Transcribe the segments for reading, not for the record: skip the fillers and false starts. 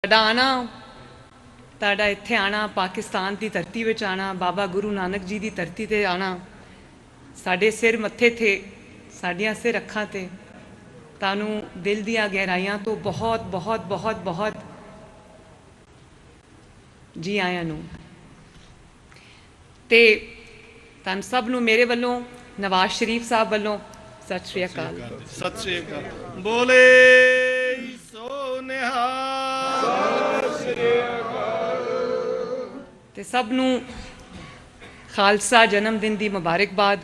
ਤੁਹਾਡਾ ਆਣਾ, ਤੁਹਾਡਾ ਇੱਥੇ ਆਣਾ, ਪਾਕਿਸਤਾਨ ਦੀ ਧਰਤੀ ਵਿੱਚ ਆਣਾ, ਬਾਬਾ ਗੁਰੂ ਨਾਨਕ ਜੀ ਦੀ ਧਰਤੀ ਤੇ ਆਣਾ, ਸਾਡੇ ਸਿਰ ਮੱਥੇ ਤੇ, ਸਾਡੀਆਂ ਸਿਰ ਅੱਖਾਂ ਤੇ, ਤੁਹਾਨੂੰ ਦਿਲ ਦੀਆਂ ਗਹਿਰਾਈਆਂ ਤੋਂ ਬਹੁਤ ਬਹੁਤ ਬਹੁਤ ਬਹੁਤ ਜੀ ਆਇਆਂ ਨੂੰ। ਤੇ ਤੁਹਾਨੂੰ ਸਭ ਨੂੰ ਮੇਰੇ ਵੱਲੋਂ, ਨਵਾਜ਼ ਸ਼ਰੀਫ ਸਾਹਿਬ ਵੱਲੋਂ ਸਤਿ ਸ਼੍ਰੀ ਅਕਾਲ। ਸਤਿ ਸ਼੍ਰੀ ਅਕਾਲ। ਬੋਲੇ ਸੋ ਨਿਹਾਲ। ਸਤਿ ਸ਼੍ਰੀ ਅਕਾਲ। ਤੇ ਸਭ ਨੂੰ ਖਾਲਸਾ ਜਨਮ ਦਿਨ ਦੀ ਮੁਬਾਰਕਬਾਦ,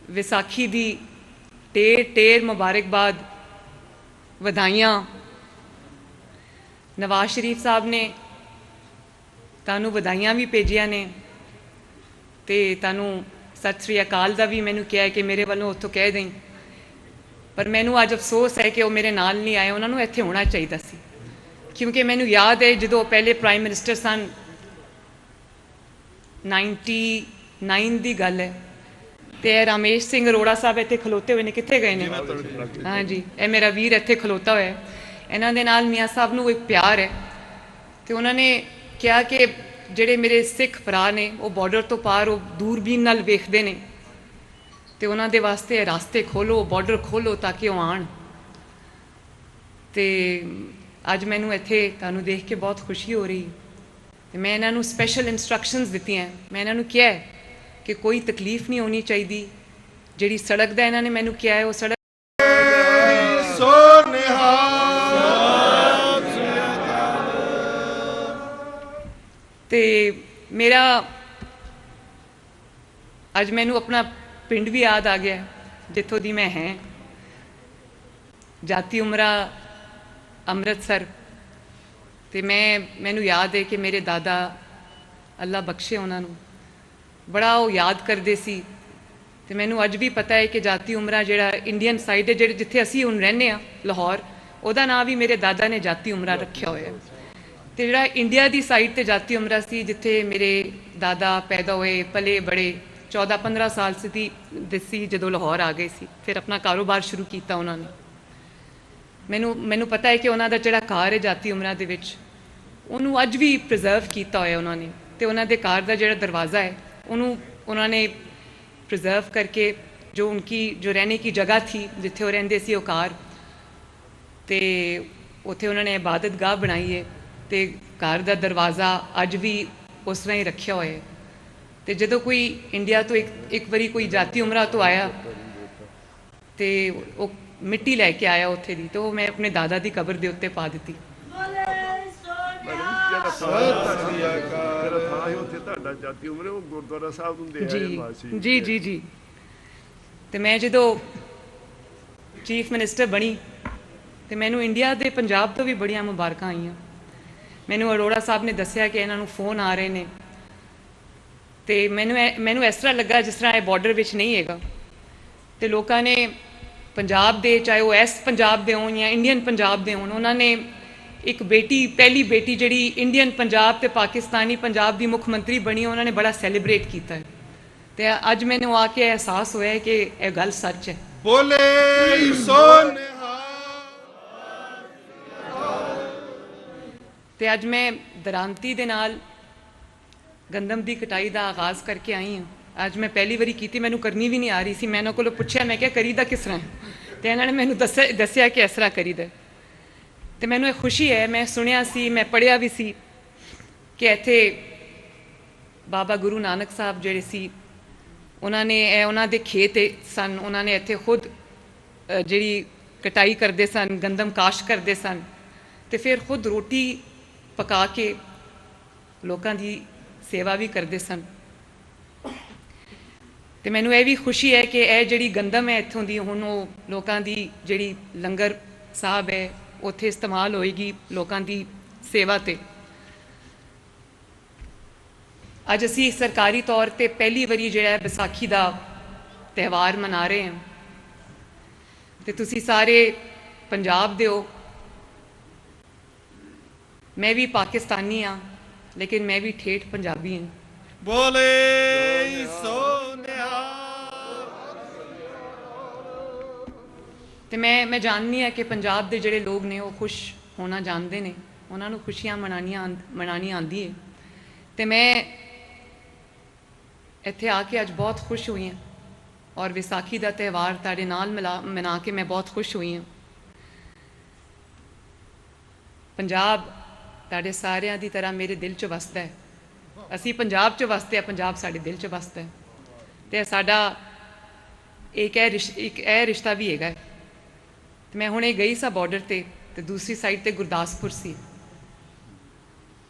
ਵਿਸਾਖੀ ਦੀ ਢੇਰ ਮੁਬਾਰਕਬਾਦ, ਵਧਾਈਆਂ। ਨਵਾਜ਼ ਸ਼ਰੀਫ ਸਾਹਿਬ ਨੇ ਤੁਹਾਨੂੰ ਵਧਾਈਆਂ ਵੀ ਭੇਜੀਆਂ ਨੇ ਤੇ ਤੁਹਾਨੂੰ ਸਤਿ ਸ਼੍ਰੀ ਅਕਾਲ ਦਾ ਵੀ ਮੈਨੂੰ ਕਿਹਾ ਕਿ ਮੇਰੇ ਵੱਲੋਂ ਉੱਥੋਂ ਕਹਿ ਦੇਈਂ। ਪਰ ਮੈਨੂੰ ਅੱਜ ਅਫਸੋਸ ਹੈ ਕਿ ਉਹ ਮੇਰੇ ਨਾਲ ਨਹੀਂ ਆਏ, ਉਹਨਾਂ ਨੂੰ ਇੱਥੇ ਹੋਣਾ ਚਾਹੀਦਾ ਸੀ। ਕਿਉਂਕਿ ਮੈਨੂੰ ਯਾਦ ਹੈ ਜਦੋਂ ਪਹਿਲੇ ਪ੍ਰਾਈਮ ਮਿਨਿਸਟਰ ਸਨ, 99 ਦੀ ਗੱਲ ਹੈ, ਤੇ ਰਾਮੇਸ਼ ਸਿੰਘ ਅਰੋੜਾ ਸਾਹਿਬ ਇੱਥੇ ਖਲੋਤੇ ਹੋਏ ਨੇ। ਕਿੱਥੇ ਗਏ ਨੇ? ਹਾਂਜੀ, ਇਹ ਮੇਰਾ ਵੀਰ ਇੱਥੇ ਖਲੋਤਾ ਹੋਇਆ। ਇਹਨਾਂ ਦੇ ਨਾਲ ਮੀਆਂ ਸਾਹਿਬ ਨੂੰ ਇੱਕ ਪਿਆਰ ਹੈ ਤੇ ਉਹਨਾਂ ਨੇ ਕਿਹਾ ਕਿ ਜਿਹੜੇ ਮੇਰੇ ਸਿੱਖ ਭਰਾ ਨੇ ਉਹ ਬਾਰਡਰ ਤੋਂ ਪਾਰ, ਉਹ ਦੂਰਬੀਨ ਨਾਲ ਵੇਖਦੇ ਨੇ ਤੇ ਉਹਨਾਂ ਦੇ ਵਾਸਤੇ ਰਸਤੇ ਖੋਲੋ, ਬਾਰਡਰ ਖੋਲੋ ਤਾਂ ਕਿ ਉਹ ਆਉਣ। ਤੇ ਅੱਜ ਮੈਨੂੰ ਇੱਥੇ ਤੁਹਾਨੂੰ ਦੇਖ ਕੇ ਬਹੁਤ ਖੁਸ਼ੀ ਹੋ ਰਹੀ ਤੇ ਮੈਂ ਇਹਨਾਂ ਨੂੰ ਸਪੈਸ਼ਲ ਇੰਸਟਰਕਸ਼ਨਸ ਦਿੱਤੀਆਂ। ਮੈਂ ਇਹਨਾਂ ਨੂੰ ਕਿਹਾ ਕਿ ਕੋਈ ਤਕਲੀਫ ਨਹੀਂ ਹੋਣੀ ਚਾਹੀਦੀ। ਜਿਹੜੀ ਸੜਕ ਦਾ ਇਹਨਾਂ ਨੇ ਮੈਨੂੰ ਕਿਹਾ ਹੈ ਉਹ ਸੜਕ ਸੋ ਨਿਹਾਲ। ਤੇ ਮੇਰਾ ਅੱਜ ਮੈਨੂੰ ਆਪਣਾ ਪਿੰਡ ਵੀ ਯਾਦ ਆ ਗਿਆ ਜਿੱਥੋਂ ਦੀ ਮੈਂ ਹੈ, ਜਾਤੀ ਉਮਰਾ ਅੰਮ੍ਰਿਤਸਰ। ਤੇ ਮੈਨੂੰ ਯਾਦ ਹੈ ਕਿ ਮੇਰੇ ਦਾਦਾ, ਅੱਲਾ ਬਖਸ਼ੇ ਉਹਨਾਂ ਨੂੰ, ਬੜਾ ਉਹ ਯਾਦ ਕਰਦੇ ਸੀ। ਤੇ ਮੈਨੂੰ ਅੱਜ ਵੀ ਪਤਾ ਹੈ ਕਿ ਜਾਤੀ ਉਮਰਾ ਜਿਹੜਾ ਇੰਡੀਅਨ ਸਾਈਡ ਹੈ, ਜਿਹੜੇ ਜਿੱਥੇ ਅਸੀਂ ਹੁਣ ਰਹਿੰਦੇ ਹਾਂ ਲਾਹੌਰ, ਉਹਦਾ ਨਾਂ ਵੀ ਮੇਰੇ ਦਾਦਾ ਨੇ ਜਾਤੀ ਉਮਰਾ ਰੱਖਿਆ ਹੋਇਆ। ਤੇ ਜਿਹੜਾ ਇੰਡੀਆ ਦੀ ਸਾਈਡ ਤੇ ਜਾਤੀ ਉਮਰਾ ਸੀ, ਜਿੱਥੇ ਮੇਰੇ ਦਾਦਾ ਪੈਦਾ ਹੋਏ, ਪਲੇ ਬੜੇ, 14-15 ਸਾਲ ਸੀ ਜਦੋਂ ਲਾਹੌਰ ਆ ਗਏ ਸੀ। ਫਿਰ ਆਪਣਾ ਕਾਰੋਬਾਰ ਸ਼ੁਰੂ ਕੀਤਾ ਉਹਨਾਂ ਨੇ। ਮੈਨੂੰ ਪਤਾ ਹੈ ਕਿ ਉਹਨਾਂ ਦਾ ਜਿਹੜਾ ਘਰ ਹੈ ਜਾਤੀ ਉਮਰਾ ਦੇ ਵਿੱਚ, ਉਹਨੂੰ ਅੱਜ ਵੀ ਪ੍ਰੀਜ਼ਰਵ ਕੀਤਾ ਹੋਇਆ ਉਹਨਾਂ ਨੇ। ਤੇ ਉਹਨਾਂ ਦੇ ਘਰ ਦਾ ਜਿਹੜਾ ਦਰਵਾਜ਼ਾ ਹੈ ਉਹਨੂੰ ਉਹਨਾਂ ਨੇ ਪ੍ਰੀਜ਼ਰਵ ਕਰਕੇ, ਜੋ ਰਹਿਣੇ ਕੀ ਜਗ੍ਹਾ ਥੀ, ਜਿੱਥੇ ਉਹ ਰਹਿੰਦੇ ਸੀ ਉਹ ਘਰ, ਤੇ ਉੱਥੇ ਉਹਨਾਂ ਨੇ ਇਬਾਦਤਗਾਹ ਬਣਾਈ ਹੈ ਤੇ ਘਰ ਦਾ ਦਰਵਾਜ਼ਾ ਅੱਜ ਵੀ ਉਸ ਤਰ੍ਹਾਂ ਹੀ ਰੱਖਿਆ ਹੋਇਆ ਹੈ। ਤੇ ਜਦੋਂ ਕੋਈ ਇੰਡੀਆ ਤੋਂ ਇੱਕ ਵਾਰੀ ਕੋਈ ਜਾਤੀ ਉਮਰਾ ਤੋਂ ਆਇਆ ਤੇ ਉਹ ਮਿੱਟੀ ਲੈ ਕੇ ਆਇਆ ਉੱਥੇ ਦੀ, ਤੇ ਉਹ ਮੈਂ ਆਪਣੇ ਦਾਦਾ ਦੀ ਕਬਰ ਦੇ ਉੱਤੇ ਪਾ ਦਿੱਤੀ। ਜੀ। ਤੇ ਮੈਂ ਜਦੋਂ ਚੀਫ ਮਿਨਿਸਟਰ ਬਣੀ ਤੇ ਮੈਨੂੰ ਇੰਡੀਆ ਦੇ ਪੰਜਾਬ ਤੋਂ ਵੀ ਬੜੀਆਂ ਮੁਬਾਰਕਾਂ ਆਈਆਂ। ਮੈਨੂੰ ਅਰੋੜਾ ਸਾਹਿਬ ਨੇ ਦੱਸਿਆ ਕਿ ਇਹਨਾਂ ਨੂੰ ਫੋਨ ਆ ਰਹੇ ਨੇ ਤੇ ਮੈਨੂੰ ਇਸ ਤਰ੍ਹਾਂ ਲੱਗਾ ਜਿਸ ਤਰ੍ਹਾਂ ਇਹ ਬਾਰਡਰ ਵਿੱਚ ਨਹੀਂ ਹੈਗਾ। ਤੇ ਲੋਕਾਂ ਨੇ ਪੰਜਾਬ ਦੇ, ਚਾਹੇ ਉਹ ਇਸ ਪੰਜਾਬ ਦੇ ਹੋਣ ਜਾਂ ਇੰਡੀਅਨ ਪੰਜਾਬ ਦੇ ਹੋਣ, ਉਹਨਾਂ ਨੇ ਇੱਕ ਬੇਟੀ, ਪਹਿਲੀ ਬੇਟੀ ਜਿਹੜੀ ਇੰਡੀਅਨ ਪੰਜਾਬ ਤੇ ਪਾਕਿਸਤਾਨੀ ਪੰਜਾਬ ਦੀ ਮੁੱਖ ਮੰਤਰੀ ਬਣੀ, ਉਹਨਾਂ ਨੇ ਬੜਾ ਸੈਲੀਬ੍ਰੇਟ ਕੀਤਾ ਹੈ। ਤੇ ਅੱਜ ਮੈਨੂੰ ਆ ਕੇ ਅਹਿਸਾਸ ਹੋਇਆ ਕਿ ਇਹ ਗੱਲ ਸੱਚ ਹੈ। ਬੋਲੇ ਸੋ ਨਿਹਾਲ। ਤੇ ਅੱਜ ਮੈਂ ਦਰਾਂਤੀ ਦੇ ਨਾਲ ਗੰਦਮ ਦੀ ਕਟਾਈ ਦਾ ਆਗਾਜ਼ ਕਰਕੇ ਆਈ ਹਾਂ। ਅੱਜ ਮੈਂ ਪਹਿਲੀ ਵਾਰੀ ਕੀਤੀ, ਮੈਨੂੰ ਕਰਨੀ ਵੀ ਨਹੀਂ ਆ ਰਹੀ ਸੀ। ਮੈਂ ਇਹਨਾਂ ਕੋਲੋਂ ਪੁੱਛਿਆ, ਮੈਂ ਕਿਹਾ ਕਰੀਦਾ ਕਿਸ ਤਰ੍ਹਾਂ? ਤੇ ਇਹਨਾਂ ਨੇ ਮੈਨੂੰ ਦੱਸਿਆ ਕਿ ਇਸ ਤਰ੍ਹਾਂ ਕਰੀਦਾ। ਤੇ ਮੈਨੂੰ ਇਹ ਖੁਸ਼ੀ ਹੈ, ਮੈਂ ਸੁਣਿਆ ਸੀ, ਮੈਂ ਪੜ੍ਹਿਆ ਵੀ ਸੀ ਕਿ ਇੱਥੇ ਬਾਬਾ ਗੁਰੂ ਨਾਨਕ ਸਾਹਿਬ ਜਿਹੜੇ ਸੀ, ਉਹਨਾਂ ਦੇ ਖੇਤ ਸਨ। ਉਹਨਾਂ ਨੇ ਇੱਥੇ ਖੁਦ ਜਿਹੜੀ ਕਟਾਈ ਕਰਦੇ ਸਨ, ਗੰਦਮ ਕਾਸ਼ ਕਰਦੇ ਸਨ, ਤੇ ਫਿਰ ਖੁਦ ਰੋਟੀ ਪਕਾ ਕੇ ਲੋਕਾਂ ਦੀ ਸੇਵਾ ਵੀ ਕਰਦੇ ਸਨ। ਤੇ ਮੈਨੂੰ ਇਹ ਵੀ ਖੁਸ਼ੀ ਹੈ ਕਿ ਇਹ ਜਿਹੜੀ ਗੰਦਮ ਹੈ ਇੱਥੋਂ ਦੀ, ਹੁਣ ਉਹ ਲੋਕਾਂ ਦੀ ਜਿਹੜੀ ਲੰਗਰ ਸਾਹਿਬ ਹੈ ਉੱਥੇ ਇਸਤੇਮਾਲ ਹੋਏਗੀ, ਲੋਕਾਂ ਦੀ ਸੇਵਾ ਤੇ। ਅੱਜ ਅਸੀਂ ਸਰਕਾਰੀ ਤੌਰ ਤੇ ਪਹਿਲੀ ਵਾਰੀ ਜਿਹੜਾ ਵਿਸਾਖੀ ਦਾ ਤਿਉਹਾਰ ਮਨਾ ਰਹੇ ਹਾਂ। ਤੇ ਤੁਸੀਂ ਸਾਰੇ ਪੰਜਾਬ ਦੇ ਹੋ, ਮੈਂ ਵੀ ਪਾਕਿਸਤਾਨੀ ਹਾਂ, ਲੇਕਿਨ ਮੈਂ ਵੀ ਠੇਠ ਪੰਜਾਬੀ ਹਾਂ। ਬੋਲੇ ਸੋ ਨਿਹਾਲ। ਤੇ ਮੈਂ ਜਾਣਦੀ ਹਾਂ ਕਿ ਪੰਜਾਬ ਦੇ ਜਿਹੜੇ ਲੋਕ ਨੇ ਉਹ ਖੁਸ਼ ਹੋਣਾ ਜਾਣਦੇ ਨੇ, ਉਹਨਾਂ ਨੂੰ ਖੁਸ਼ੀਆਂ ਮਨਾਉਣੀ ਆਉਂਦੀ ਹੈ। ਅਤੇ ਮੈਂ ਇੱਥੇ ਆ ਕੇ ਅੱਜ ਬਹੁਤ ਖੁਸ਼ ਹੋਈ ਹਾਂ, ਔਰ ਵਿਸਾਖੀ ਦਾ ਤਿਉਹਾਰ ਤੁਹਾਡੇ ਨਾਲ ਮਨਾ ਕੇ ਮੈਂ ਬਹੁਤ ਖੁਸ਼ ਹੋਈ ਹਾਂ। ਪੰਜਾਬ ਤੁਹਾਡੇ ਸਾਰਿਆਂ ਦੀ ਤਰ੍ਹਾਂ ਮੇਰੇ ਦਿਲ 'ਚ ਵਸਦਾ ਹੈ। ਅਸੀਂ ਪੰਜਾਬ 'ਚ ਵਸਦੇ ਹਾਂ, ਪੰਜਾਬ ਸਾਡੇ ਦਿਲ 'ਚ ਵਸਦਾ ਹੈ। ਅਤੇ ਸਾਡਾ ਇੱਕ ਇਹ ਰਿਸ਼ਤਾ ਵੀ ਹੈਗਾ। ਤੇ ਮੈਂ ਹੁਣੇ ਗਈ ਸਾਂ ਬਾਰਡਰ 'ਤੇ, ਅਤੇ ਦੂਸਰੀ ਸਾਈਡ 'ਤੇ ਗੁਰਦਾਸਪੁਰ ਸੀ।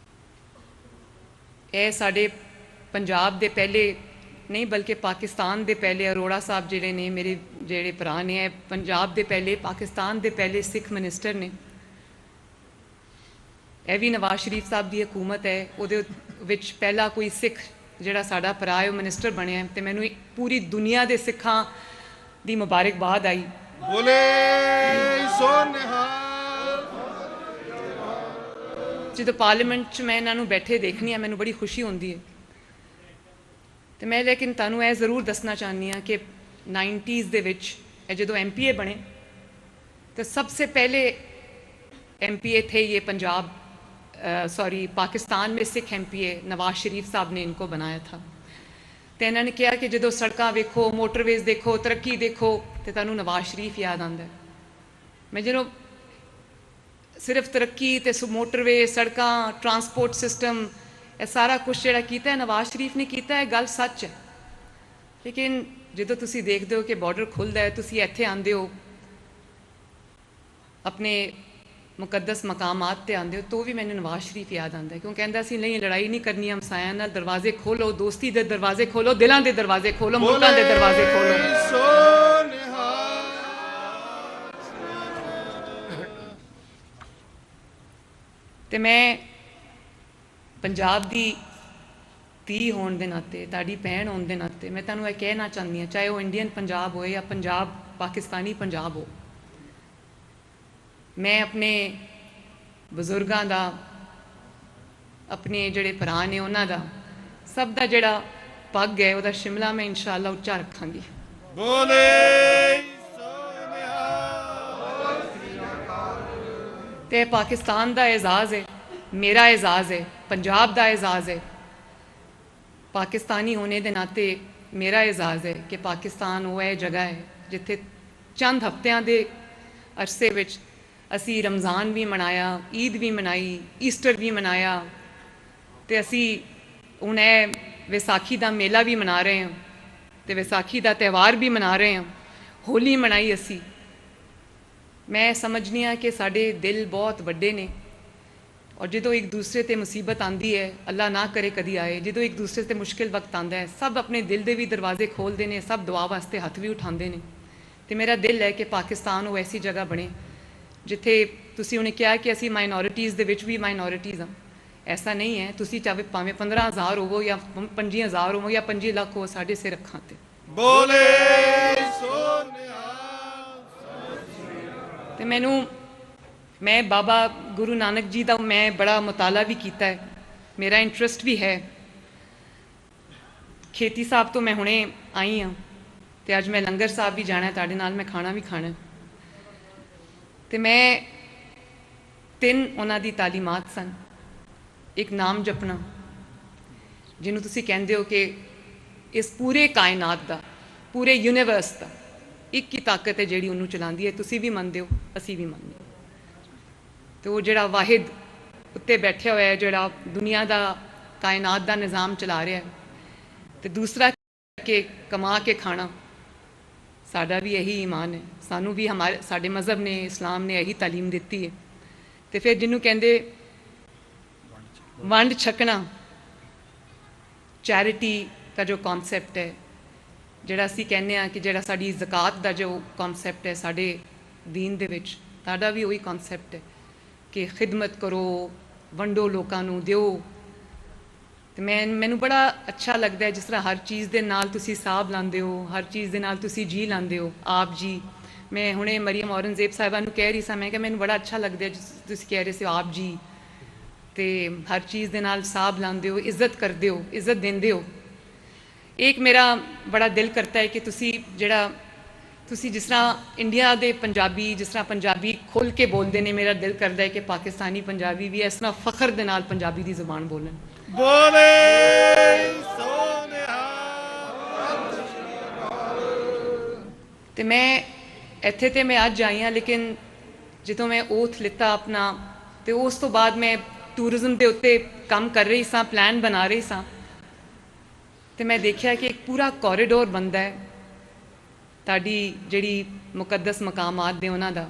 ਇਹ ਸਾਡੇ ਪੰਜਾਬ ਦੇ ਪਹਿਲੇ ਨਹੀਂ ਬਲਕਿ ਪਾਕਿਸਤਾਨ ਦੇ ਪਹਿਲੇ ਅਰੋੜਾ ਸਾਹਿਬ ਜਿਹੜੇ ਨੇ, ਮੇਰੇ ਜਿਹੜੇ ਭਰਾ ਨੇ, ਇਹ ਪੰਜਾਬ ਦੇ ਪਹਿਲੇ, ਪਾਕਿਸਤਾਨ ਦੇ ਪਹਿਲੇ ਸਿੱਖ ਮਿਨਿਸਟਰ ਨੇ। ਇਹ ਵੀ ਨਵਾਜ਼ ਸ਼ਰੀਫ ਸਾਹਿਬ ਦੀ ਹਕੂਮਤ ਹੈ, ਉਹਦੇ ਵਿੱਚ ਪਹਿਲਾ ਕੋਈ ਸਿੱਖ ਜਿਹੜਾ ਸਾਡਾ ਭਰਾ ਹੈ ਉਹ ਮਿਨਿਸਟਰ ਬਣਿਆ। ਅਤੇ ਮੈਨੂੰ ਪੂਰੀ ਦੁਨੀਆ ਦੇ ਸਿੱਖਾਂ ਦੀ ਮੁਬਾਰਕਬਾਦ ਆਈ। ਬੋਲੇ ਸੋ ਨਿਹਾਲ। ਜਦੋਂ ਪਾਰਲੀਮੈਂਟ 'ਚ ਮੈਂ ਇਹਨਾਂ ਨੂੰ ਬੈਠੇ ਦੇਖਣੀ ਹਾਂ, ਮੈਨੂੰ ਬੜੀ ਖੁਸ਼ੀ ਹੁੰਦੀ ਹੈ। ਅਤੇ ਮੈਂ ਲੇਕਿਨ ਤੁਹਾਨੂੰ ਇਹ ਜ਼ਰੂਰ ਦੱਸਣਾ ਚਾਹੁੰਦੀ ਹਾਂ ਕਿ 90s ਦੇ ਵਿੱਚ ਇਹ ਜਦੋਂ MPA ਬਣੇ, तो सबसे पहले MPA थे ये पंजाब पाकिस्तान में सिख MPA नवाज शरीफ साहब ने इनको बनाया था। तो इन्होंने कहा कि जो सड़कों वेखो, मोटरवेज देखो, तरक्की देखो, तो तुहानू नवाज शरीफ याद आता है। मैं जो सिर्फ तरक्की तो मोटरवे, सड़कों, ट्रांसपोर्ट सिस्टम, ये सारा कुछ जो किया नवाज शरीफ ने किया है, गल सच है। लेकिन जो तुसी देखते हो कि बॉर्डर खुलता है, तुसी इत्थे आंदे हो, अपने मुकद्दस मकामात ते आंदे हो, तो भी मैंने नवाज शरीफ याद आता है। क्यों कहता सी नहीं लड़ाई नहीं करनी हमसायां नाल, दरवाजे खोलो, दोस्ती दे दरवाजे खोलो, दिलों के दरवाजे खोलो, मुल्कां दे दरवाजे खोलो। ते मैं पंजाब दी धी होने के नाते, ताड़ी भैन होने के नाते मैं तुहानू यह कहना चाहती हाँ, चाहे वो इंडियन पंजाब हो या पंजाब पाकिस्तानी पंजाब हो, मैं अपने बजुर्गों का, अपने जोड़े भरा ने उन्हों का, सब का जोड़ा पग है वह शिमला मैं इंशाअल्लाह उच्चा रखांगी। बोले तो पाकिस्तान का एजाज़ है, मेरा एजाज़ है, पंजाब का एजाज़ है, पाकिस्तानी होने के नाते मेरा एजाज़ है कि पाकिस्तान वो है जगह है जिथे चंद हफ्तियां के अरसे विच असी रमज़ान भी मनाया, ईद भी मनाई, ईस्टर भी मनाया, तो असी हुण विसाखी का मेला भी मना रहे हैं, तो विसाखी का त्यौहार भी मना रहे हैं, होली मनाई असी। मैं समझनी हाँ कि साडे दिल बहुत वड्डे ने, और जो एक दूसरे ते मुसीबत आती है, अल्लाह ना करे कदी आए, जो एक दूसरे से मुश्किल वक्त आता है, सब अपने दिल के भी दरवाजे खोलते हैं, सब दुआ वास्ते हथ भी उठाते हैं। तो मेरा दिल है कि पाकिस्तान वो ऐसी जगह बने जिथे तुसी उन्हें कहा कि असी माइनॉरिटीज़ दे विच भी माइनॉरिटीज़ हाँ, ऐसा नहीं है। तुसी चाहे भावें 15,000 हो या 25,000 हो या 25 लाख हो, साढ़े सिर अखां ते बोले तो मैं बाबा गुरु नानक जी का मैं बड़ा मुताला भी किया है, मेरा इंटरस्ट भी है। खेती साहब तो मैं हुणे आई हाँ, तो अज मैं लंगर साहब भी जाना, तुहाडे नाल मैं खाना भी खाना। तो मैं 3 उन्हां दी तालीमात सन, एक नाम जपना जिन्हों तुसी कहंदे हो कि इस पूरे कायनात का, पूरे यूनीवर्स का एक ही ताकत है जिहड़ी उन्होंने चलाती है, तुसी भी मनदे हो, असी भी मनदे हो। तो वो जिहड़ा वाहिद उत्ते बैठा हुआ है, जिहड़ा दुनिया का कायनात का निज़ाम चला रहा है, तो दूसरा के कमा के खाना, साडा भी यही ईमान है, सानू भी हमारे साडे मज़हब ने, इस्लाम ने यही तालीम दी है। तो फिर जिन्हों कहते वंड छकना, चैरिटी का जो कॉन्सैप्ट है, जिहड़ा असीं कहने हैं कि जिहड़ा साडी ज़कात का जो कॉन्सैप्ट है साडे दीन दे विच, साडा भी वही कॉन्सैप्ट है कि खिदमत करो, वंडो लोकां नूं दिओ। तो मैनू बड़ा अच्छा लगता है जिस तरह हर चीज़ के नाल तुसी साहब लांदे हो, हर चीज़ के नाल तुसी जी लांदे हो, आप जी। मैं हुणे मरियम औरंगजेब साहिबा नूं कह रही सा, मैं मैनू बड़ा अच्छा लगता है जिस तुसी कह रहे हो आप जी, तो हर चीज़ के नाल साहब लांदे हो, इज्जत करते हो, इज्जत देंदे हो। एक मेरा बड़ा दिल करता है कि तुसी जिहड़ा ਤੁਸੀਂ ਜਿਸ ਤਰ੍ਹਾਂ ਇੰਡੀਆ ਦੇ ਪੰਜਾਬੀ ਜਿਸ ਤਰ੍ਹਾਂ ਪੰਜਾਬੀ ਖੁੱਲ੍ਹ ਕੇ ਬੋਲਦੇ ਨੇ, ਮੇਰਾ ਦਿਲ ਕਰਦਾ ਹੈ ਕਿ ਪਾਕਿਸਤਾਨੀ ਪੰਜਾਬੀ ਵੀ ਇਸ ਤਰ੍ਹਾਂ ਫਖਰ ਦੇ ਨਾਲ ਪੰਜਾਬੀ ਦੀ ਜ਼ੁਬਾਨ ਬੋਲਣ। ਬੋਲੇ ਸੋਨਿਹਾਲ। ਤੇ ਮੈਂ ਇੱਥੇ ਤੇ ਮੈਂ ਅੱਜ ਆਈ ਹਾਂ, ਲੇਕਿਨ ਜਦੋਂ ਮੈਂ ਓਥ ਲਿੱਤਾ ਆਪਣਾ ਤੇ ਉਸ ਤੋਂ ਬਾਅਦ ਮੈਂ ਟੂਰਿਜ਼ਮ ਦੇ ਉੱਤੇ ਕੰਮ ਕਰ ਰਹੀ ਸਾਂ, ਪਲਾਨ ਬਣਾ ਰਹੀ ਸਾਂ, ਤੇ ਮੈਂ ਦੇਖਿਆ ਕਿ ਇੱਕ ਪੂਰਾ ਕੋਰੀਡੋਰ ਬਣਦਾ ਹੈ ਤੁਹਾਡੀ ਜਿਹੜੀ ਮੁਕੱਦਸ ਮਕਾਮਾਤ ਦੇ ਉਹਨਾਂ ਦਾ।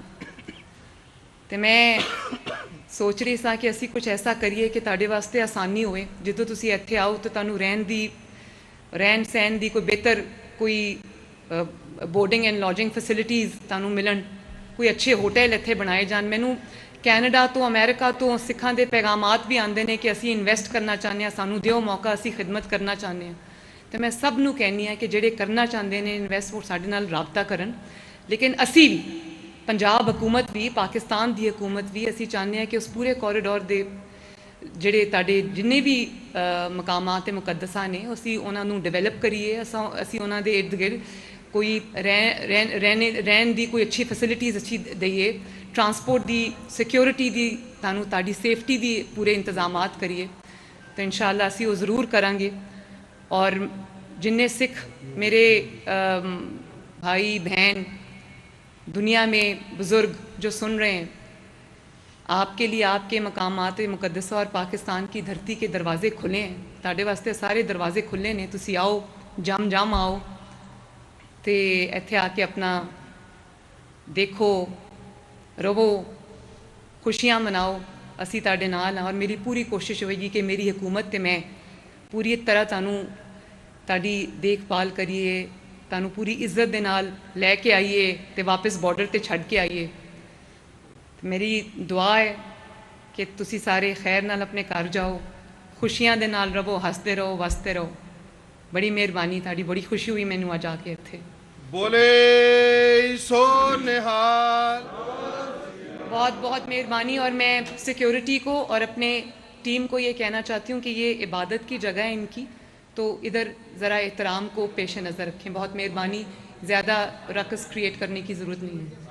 ਤੇ ਮੈਂ ਸੋਚ ਰਹੀ ਸਾਂ ਕਿ ਅਸੀਂ ਕੁਝ ਐਸਾ ਕਰੀਏ ਕਿ ਤੁਹਾਡੇ ਵਾਸਤੇ ਆਸਾਨੀ ਹੋਵੇ, ਜਦੋਂ ਤੁਸੀਂ ਇੱਥੇ ਆਓ ਤਾਂ ਤੁਹਾਨੂੰ ਰਹਿਣ ਸਹਿਣ ਦੀ ਕੋਈ ਬਿਹਤਰ ਕੋਈ ਬੋਰਡਿੰਗ ਐਂਡ ਲੌਜਿੰਗ ਫੈਸਿਲਿਟੀਜ਼ ਤੁਹਾਨੂੰ ਮਿਲਣ, ਕੋਈ ਅੱਛੇ ਹੋਟਲ ਇੱਥੇ ਬਣਾਏ ਜਾਣ। ਮੈਨੂੰ ਕੈਨੇਡਾ ਤੋਂ ਅਮਰੀਕਾ ਤੋਂ ਸਿੱਖਾਂ ਦੇ ਪੈਗਾਮਾਤ ਵੀ ਆਉਂਦੇ ਨੇ ਕਿ ਅਸੀਂ ਇਨਵੈਸਟ ਕਰਨਾ ਚਾਹੁੰਦੇ ਹਾਂ, ਸਾਨੂੰ ਦਿਓ ਮੌਕਾ, ਅਸੀਂ ਖਿਦਮਤ ਕਰਨਾ ਚਾਹੁੰਦੇ ਹਾਂ। ਤੇ ਮੈਂ ਸਭ ਨੂੰ ਕਹਿੰਦੀ ਹਾਂ ਕਿ ਜਿਹੜੇ ਕਰਨਾ ਚਾਹੁੰਦੇ ਨੇ ਇਨਵੈਸਟ, ਉਹ ਸਾਡੇ ਨਾਲ ਰਾਬਤਾ ਕਰਨ। ਲੇਕਿਨ ਅਸੀਂ ਵੀ, ਪੰਜਾਬ ਹਕੂਮਤ ਵੀ, ਪਾਕਿਸਤਾਨ ਦੀ ਹਕੂਮਤ ਵੀ, ਅਸੀਂ ਚਾਹੁੰਦੇ ਹਾਂ ਕਿ ਉਸ ਪੂਰੇ ਕੋਰੀਡੋਰ ਦੇ ਜਿਹੜੇ ਤੁਹਾਡੇ ਜਿੰਨੇ ਵੀ ਮਕਾਮਾਤ ਤੇ ਮੁਕੱਦਸਾਂ ਨੇ, ਅਸੀਂ ਉਹਨਾਂ ਨੂੰ ਡਿਵੈਲਪ ਕਰੀਏ। ਅਸੀਂ ਉਹਨਾਂ ਦੇ ਇਰਦ ਗਿਰਦ ਕੋਈ ਰਹਿਣ ਦੀ ਕੋਈ ਅੱਛੀ ਫੈਸਿਲਿਟੀਜ਼ ਅੱਛੀ ਦਈਏ, ਟਰਾਂਸਪੋਰਟ ਦੀ, ਸਿਕਿਉਰਿਟੀ ਦੀ, ਤੁਹਾਡੀ ਸੇਫਟੀ ਦੀ ਪੂਰੇ ਇੰਤਜ਼ਾਮਾਤ ਕਰੀਏ। ਤਾਂ ਇਨਸ਼ਾਅੱਲਾ ਅਸੀਂ ਉਹ ਜ਼ਰੂਰ ਕਰਾਂਗੇ। और जिन्ने सिख मेरे भाई बहन दुनिया में बुज़ुर्ग जो सुन रहे हैं, आपके लिए आपके मकामात मुकद्दसा और पाकिस्तान की धरती के दरवाज़े खुले हैं, ਤੁਹਾਡੇ वास्ते सारे दरवाजे खुले ने। तुसी आओ, जम आओ तो इत्थे आके अपना देखो, रवो, खुशियाँ मनाओ, असी ਤੁਹਾਡੇ नाल। और मेरी पूरी कोशिश होगी कि मेरी हुकूमत ते मैं पूरी तरह ਤੁਹਾਡੀ ਦੇਖਭਾਲ ਕਰੀਏ, ਤੁਹਾਨੂੰ ਪੂਰੀ ਇੱਜ਼ਤ ਦੇ ਨਾਲ ਲੈ ਕੇ ਆਈਏ ਤੇ ਵਾਪਸ ਬਾਰਡਰ ਤੇ ਛੱਡ ਕੇ ਆਈਏ। ਮੇਰੀ ਦੁਆ ਹੈ ਕਿ ਤੁਸੀਂ ਸਾਰੇ ਖੈਰ ਨਾਲ ਆਪਣੇ ਘਰ ਜਾਓ, ਖੁਸ਼ੀਆਂ ਦੇ ਨਾਲ ਰਹੋ, ਹੱਸਦੇ ਰਹੋ, ਵਸਦੇ ਰਹੋ। ਬੜੀ ਮਿਹਰਬਾਨੀ ਤੁਹਾਡੀ, ਬੜੀ ਖੁਸ਼ੀ ਹੋਈ ਮੈਨੂੰ ਅੱਜ ਆ ਕੇ ਇੱਥੇ। ਬੋਲੇ ਸੋਨਿਹਾਲ। बहुत बहुत मेहरबानी। और मैं सिक्योरिटी को और अपने टीम को ये कहना चाहती हूँ कि ये इबादत की जगह है इनकी, तो इधर ज़रा एहतराम को पेश नज़र रखें। बहुत मेहरबानी, ज़्यादा रक़स क्रिएट करने की ज़रूरत नहीं है।